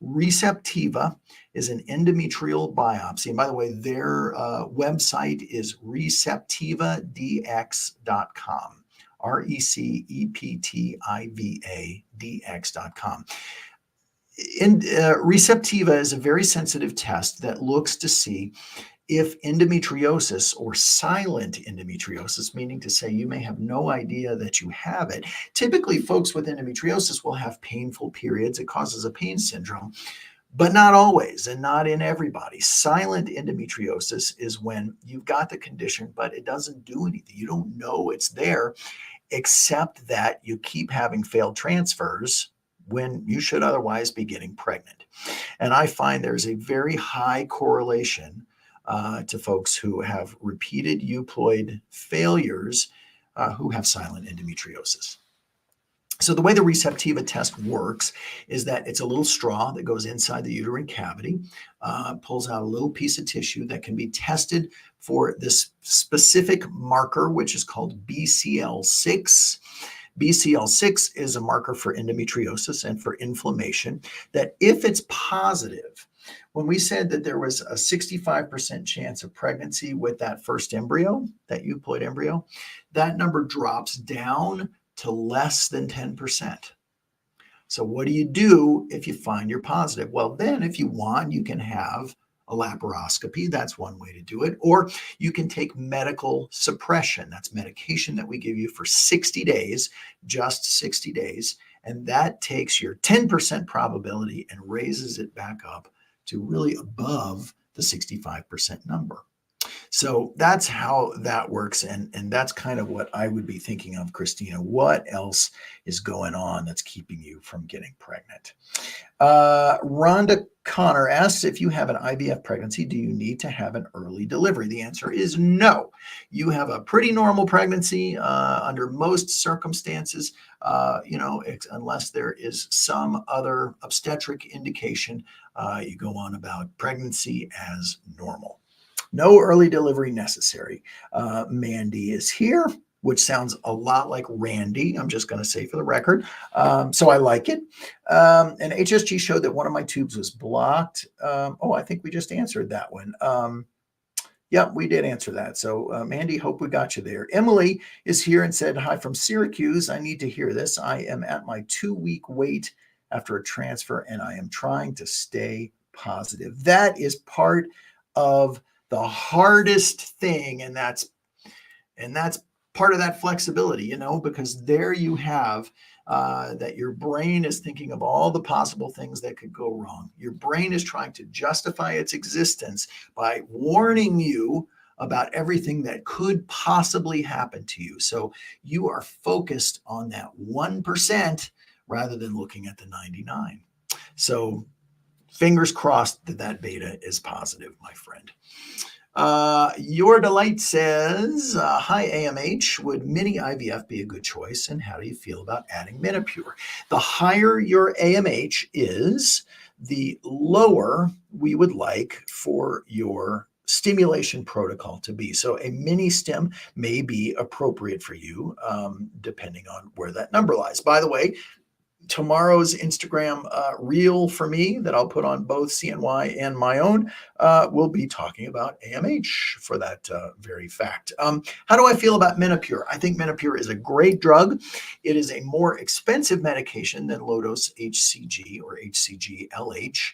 Receptiva is an endometrial biopsy. And by the way, their website is receptivadx.com. receptivadx.com. Receptiva is a very sensitive test that looks to see if endometriosis or silent endometriosis, meaning to say you may have no idea that you have it. Typically, folks with endometriosis will have painful periods. It causes a pain syndrome, but not always and not in everybody. Silent endometriosis is when you've got the condition, but it doesn't do anything. You don't know it's there, except that you keep having failed transfers when you should otherwise be getting pregnant. And I find there's a very high correlation to folks who have repeated euploid failures who have silent endometriosis. So the way the Receptiva test works is that it's a little straw that goes inside the uterine cavity, pulls out a little piece of tissue that can be tested for this specific marker, which is called BCL6. BCL6 is a marker for endometriosis and for inflammation, that if it's positive, when we said that there was a 65% chance of pregnancy with that first embryo, that euploid embryo, that number drops down to less than 10%. So what do you do if you find you're positive? Well, then if you want, you can have a laparoscopy. That's one way to do it. Or you can take medical suppression. That's medication that we give you for 60 days, just 60 days. And that takes your 10% probability and raises it back up to really above the 65% number. So that's how that works. And that's kind of what I would be thinking of, Christina. What else is going on that's keeping you from getting pregnant? Rhonda Connor asks, if you have an IVF pregnancy, do you need to have an early delivery? The answer is no. You have a pretty normal pregnancy under most circumstances, unless there is some other obstetric indication, you go on about pregnancy as normal. No early delivery necessary. Mandy is here, which sounds a lot like Randy. I'm just going to say for the record. So I like it. And HSG showed that one of my tubes was blocked. I think we just answered that one. Yeah, we did answer that. So Mandy, hope we got you there. Emily is here and said, hi from Syracuse. I need to hear this. I am at my 2-week wait after a transfer, and I am trying to stay positive. That is part of the hardest thing, and that's part of that flexibility, because there you have that your brain is thinking of all the possible things that could go wrong. Your brain is trying to justify its existence by warning you about everything that could possibly happen to you. So you are focused on that 1% rather than looking at the 99. So fingers crossed that beta is positive, my friend. Your Delight says, hi AMH, would mini IVF be a good choice? And how do you feel about adding Menopur? The higher your AMH is, the lower we would like for your stimulation protocol to be. So a mini stim may be appropriate for you, depending on where that number lies. By the way, tomorrow's Instagram reel for me that I'll put on both CNY and my own will be talking about AMH for that very fact. How do I feel about Menopur? I think Menopur is a great drug. It is a more expensive medication than low-dose HCG or HCG-LH.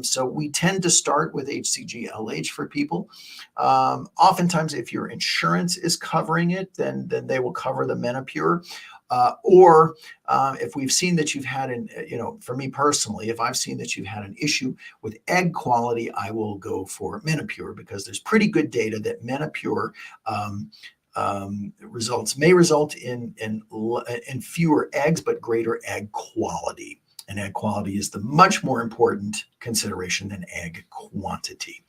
So we tend to start with HCG-LH for people. Oftentimes, if your insurance is covering it, then they will cover the Menopur. Or if we've seen that you've had for me personally, if I've seen that you've had an issue with egg quality, I will go for Menopur because there's pretty good data that Menopur may result in fewer eggs, but greater egg quality. And egg quality is the much more important consideration than egg quantity.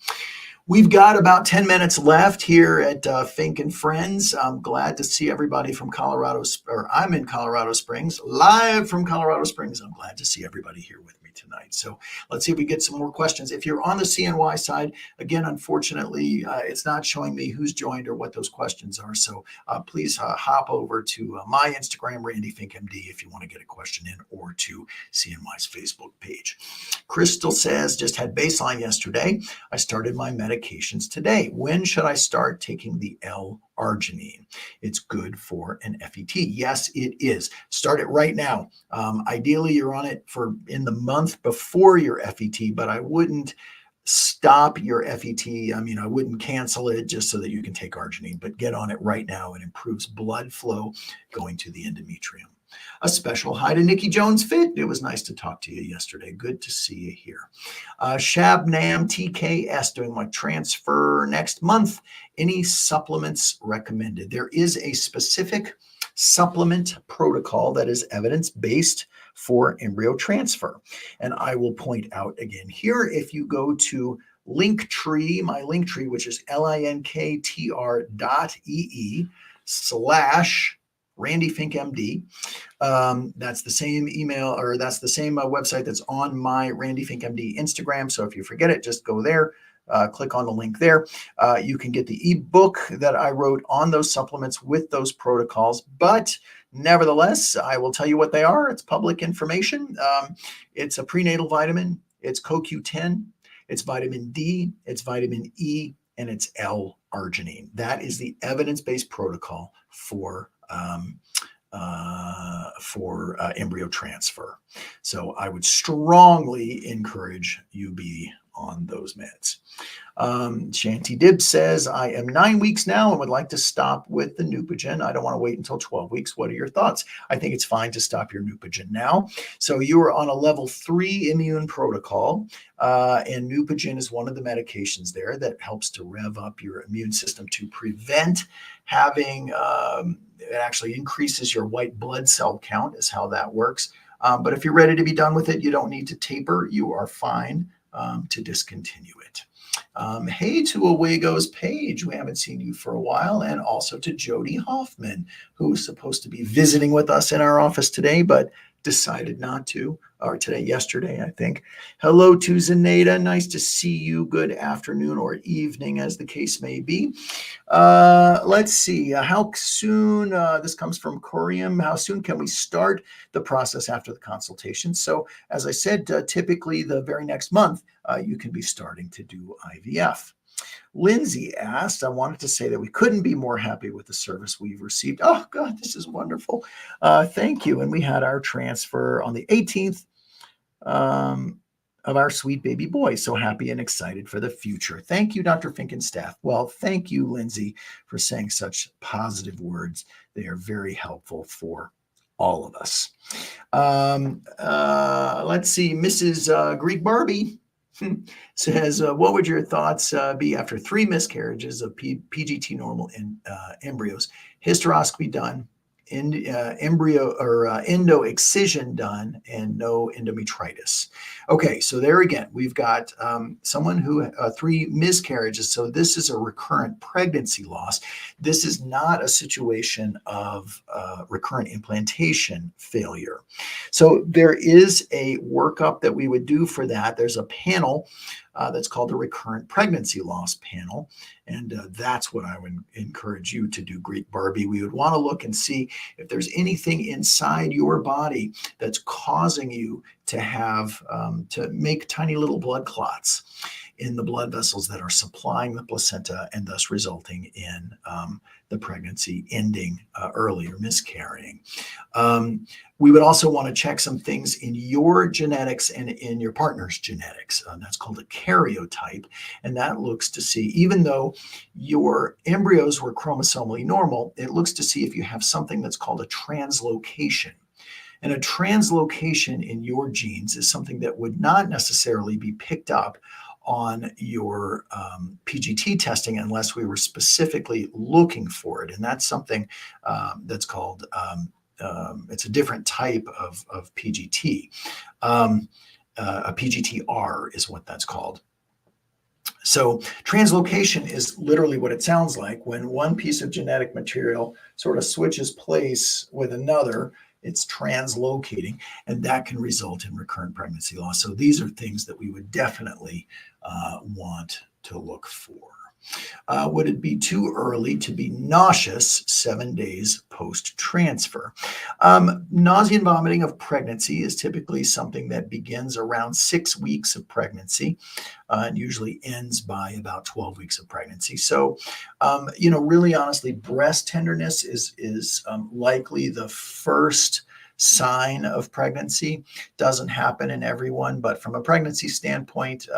We've got about 10 minutes left here at Fink and Friends. I'm glad to see everybody from Colorado, or I'm in Colorado Springs, live from Colorado Springs. I'm glad to see everybody here with me tonight. So let's see if we get some more questions. If you're on the CNY side, again, unfortunately, it's not showing me who's joined or what those questions are. So please hop over to my Instagram, Randy Fink MD, if you want to get a question in, or to CNY's Facebook page. Crystal says, just had baseline yesterday. I started my medications today. When should I start taking the L-arginine? It's good for an FET. Yes, it is. Start it right now. Ideally, you're on it in the month before your FET, but I wouldn't stop your FET. I mean, I wouldn't cancel it just so that you can take arginine, but get on it right now. It improves blood flow going to the endometrium. A special hi to Nikki Jones Fit. It was nice to talk to you yesterday. Good to see you here. Shabnam TKS doing my transfer next month. Any supplements recommended? There is a specific supplement protocol that is evidence-based for embryo transfer. And I will point out again here, if you go to Linktree, my Linktree, which is linktr.ee/Randy Fink MD. That's the same email, or that's the same website that's on my Randy Fink MD Instagram. So if you forget it, just go there, click on the link there. You can get the ebook that I wrote on those supplements with those protocols. But nevertheless, I will tell you what they are. It's public information. It's a prenatal vitamin. It's CoQ10. It's vitamin D. It's vitamin E. And it's L-arginine. That is the evidence-based protocol for embryo transfer. So I would strongly encourage you be on those meds. Shanty Dib says, I am 9 weeks now and would like to stop with the Neupogen. I don't want to wait until 12 weeks. What are your thoughts? I think it's fine to stop your Neupogen now. So you are on a level 3 immune protocol, and Neupogen is one of the medications there that helps to rev up your immune system to prevent having, it actually increases your white blood cell count is how that works. But if you're ready to be done with it, you don't need to taper. You are fine to discontinue it. Hey to Away Goes Paige, we haven't seen you for a while, and also to Jody Hoffman, who was supposed to be visiting with us in our office today, but decided not to, or yesterday, I think. Hello to Zenaida, nice to see you. Good afternoon or evening, as the case may be. Let's see, how soon, this comes from Corium, how soon can we start the process after the consultation? So as I said, typically the very next month, you can be starting to do IVF. Lindsay asked, I wanted to say that we couldn't be more happy with the service we've received. Oh, God, this is wonderful. Thank you. And we had our transfer on the 18th of our sweet baby boy. So happy and excited for the future. Thank you, Dr. Fink and staff. Well, thank you, Lindsay, for saying such positive words. They are very helpful for all of us. Let's see, Mrs. Greek Barbie says, what would your thoughts be after 3 miscarriages of PGT normal embryos, hysteroscopy done, embryo or endo excision done and no endometritis. Okay, so there again, we've got someone who 3 miscarriages. So this is a recurrent pregnancy loss. This is not a situation of recurrent implantation failure. So there is a workup that we would do for that. There's a panel that's called the recurrent pregnancy loss panel. And that's what I would encourage you to do, Greek Barbie. We would want to look and see if there's anything inside your body that's causing you to have to make tiny little blood clots in the blood vessels that are supplying the placenta and thus resulting in the pregnancy ending early or miscarrying. We would also want to check some things in your genetics and in your partner's genetics. That's called a karyotype. And that looks to see, even though your embryos were chromosomally normal, it looks to see if you have something that's called a translocation. And a translocation in your genes is something that would not necessarily be picked up on your PGT testing unless we were specifically looking for it. And that's something that's called, it's a different type of PGT. A PGTR is what that's called. So translocation is literally what it sounds like. When one piece of genetic material sort of switches place with another, it's translocating, and that can result in recurrent pregnancy loss. So these are things that we would definitely want to look for. Would it be too early to be nauseous 7 days post-transfer? Nausea and vomiting of pregnancy is typically something that begins around 6 weeks of pregnancy and usually ends by about 12 weeks of pregnancy. So, really honestly, breast tenderness is likely the first sign of pregnancy. Doesn't happen in everyone, but from a pregnancy standpoint,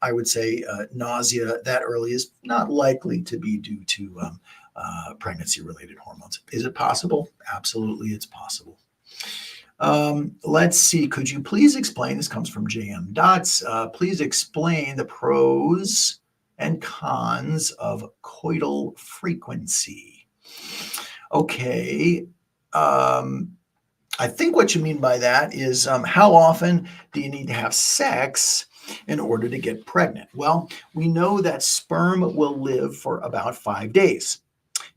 I would say nausea that early is not likely to be due to pregnancy-related hormones. Is it possible? Absolutely, it's possible. Let's see. Could you please explain? This comes from JM Dots. Please explain the pros and cons of coital frequency. Okay. I think what you mean by that is how often do you need to have sex in order to get pregnant? Well, we know that sperm will live for about 5 days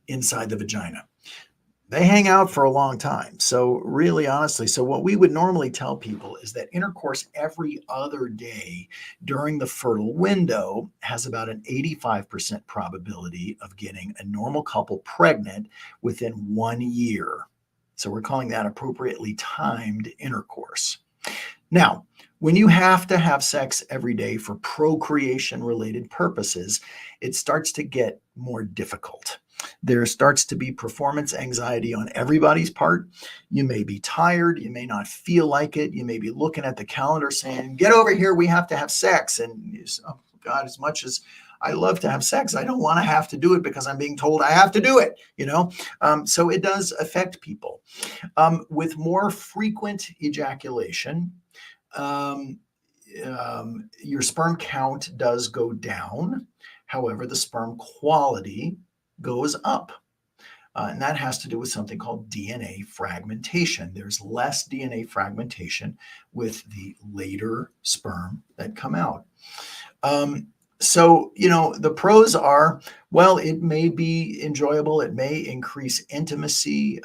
inside the vagina. They hang out for a long time. So really honestly, so what we would normally tell people is that intercourse every other day during the fertile window has about an 85% probability of getting a normal couple pregnant within 1 year. So we're calling that appropriately timed intercourse. Now, when you have to have sex every day for procreation-related purposes, it starts to get more difficult. There starts to be performance anxiety on everybody's part. You may be tired. You may not feel like it. You may be looking at the calendar saying, get over here, we have to have sex. And you say, oh God, as much as I love to have sex, I don't want to have to do it because I'm being told I have to do it, So it does affect people. With more frequent ejaculation, your sperm count does go down. However, the sperm quality goes up. And that has to do with something called DNA fragmentation. There's less DNA fragmentation with the later sperm that come out. So, the pros are, well, it may be enjoyable. It may increase intimacy.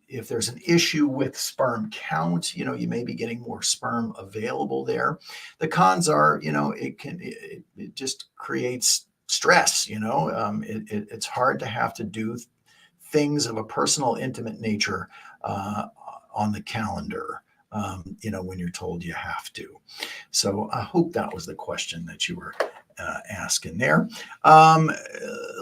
If there's an issue with sperm count, you may be getting more sperm available there. The cons are, it just creates stress, it's hard to have to do things of a personal, intimate nature on the calendar, when you're told you have to. So I hope that was the question that you were asking there.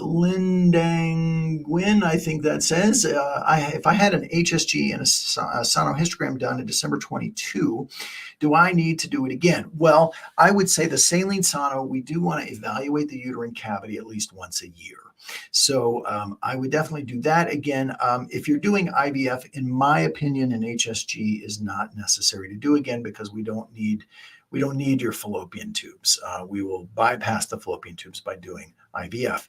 Lindangwin, I think that says, if I had an HSG and a sonohystogram done in December 22, do I need to do it again? Well, I would say the saline sono, we do want to evaluate the uterine cavity at least once a year. So I would definitely do that again. If you're doing IVF, in my opinion, an HSG is not necessary to do again because we don't need your fallopian tubes. We will bypass the fallopian tubes by doing IVF.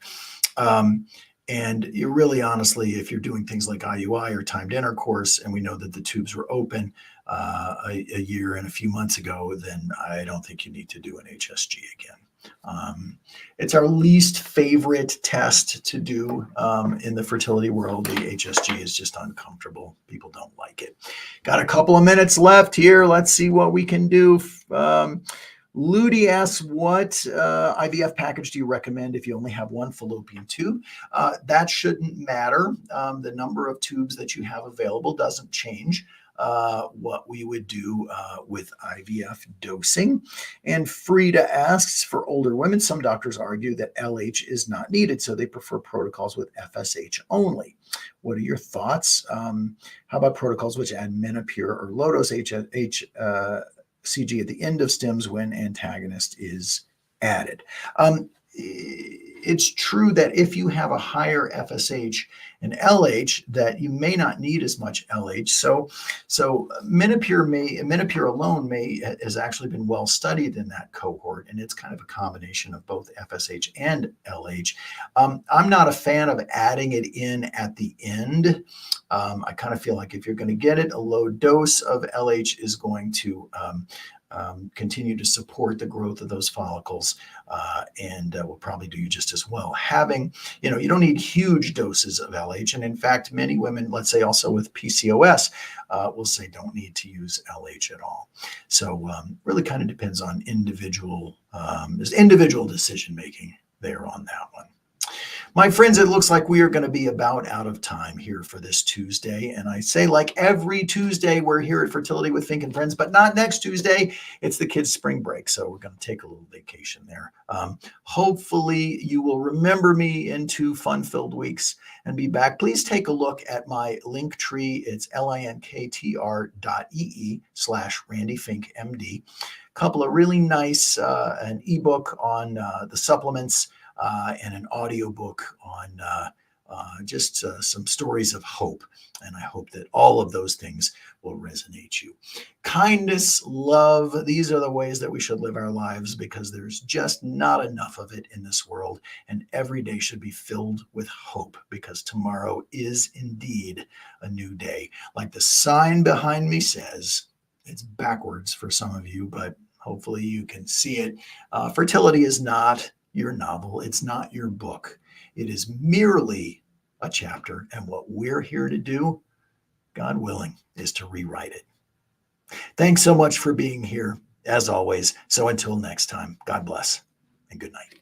And you really, honestly, if you're doing things like IUI or timed intercourse, and we know that the tubes were open a year and a few months ago, then I don't think you need to do an HSG again. It's our least favorite test to do in the fertility world. The HSG is just uncomfortable. People don't like it. Got a couple of minutes left here. Let's see what we can do. Ludi asks, what IVF package do you recommend if you only have one fallopian tube? That shouldn't matter. The number of tubes that you have available doesn't change what we would do with IVF dosing. And Frida asks, for older women, some doctors argue that LH is not needed, so they prefer protocols with FSH only. What are your thoughts? How about protocols which add Menopur or low-dose CG at the end of stems when antagonist is added? It's true that if you have a higher FSH and LH, that you may not need as much LH. So Menopur alone has actually been well studied in that cohort, and it's kind of a combination of both FSH and LH. I'm not a fan of adding it in at the end. I kind of feel like if you're going to get it, a low dose of LH is going to continue to support the growth of those follicles and will probably do you just as well. Having, you don't need huge doses of LH. And in fact, many women, let's say also with PCOS, will say don't need to use LH at all. So really kind of depends on individual decision-making there on that one. My friends, it looks like we are going to be about out of time here for this Tuesday. And I say, like every Tuesday, we're here at Fertility with Fink and Friends, but not next Tuesday. It's the kids' spring break, so we're going to take a little vacation there. Hopefully, you will remember me in 2 fun-filled weeks and be back. Please take a look at my link tree. It's linktr.ee/RandyFinkMD. A couple of really nice, an ebook on the supplements, and an audiobook on just some stories of hope. And I hope that all of those things will resonate you. Kindness, love, these are the ways that we should live our lives, because there's just not enough of it in this world. And every day should be filled with hope, because tomorrow is indeed a new day. Like the sign behind me says, it's backwards for some of you, but hopefully you can see it. Fertility is not your novel. It's not your book. It is merely a chapter. And what we're here to do, God willing, is to rewrite it. Thanks so much for being here, as always. So until next time, God bless and good night.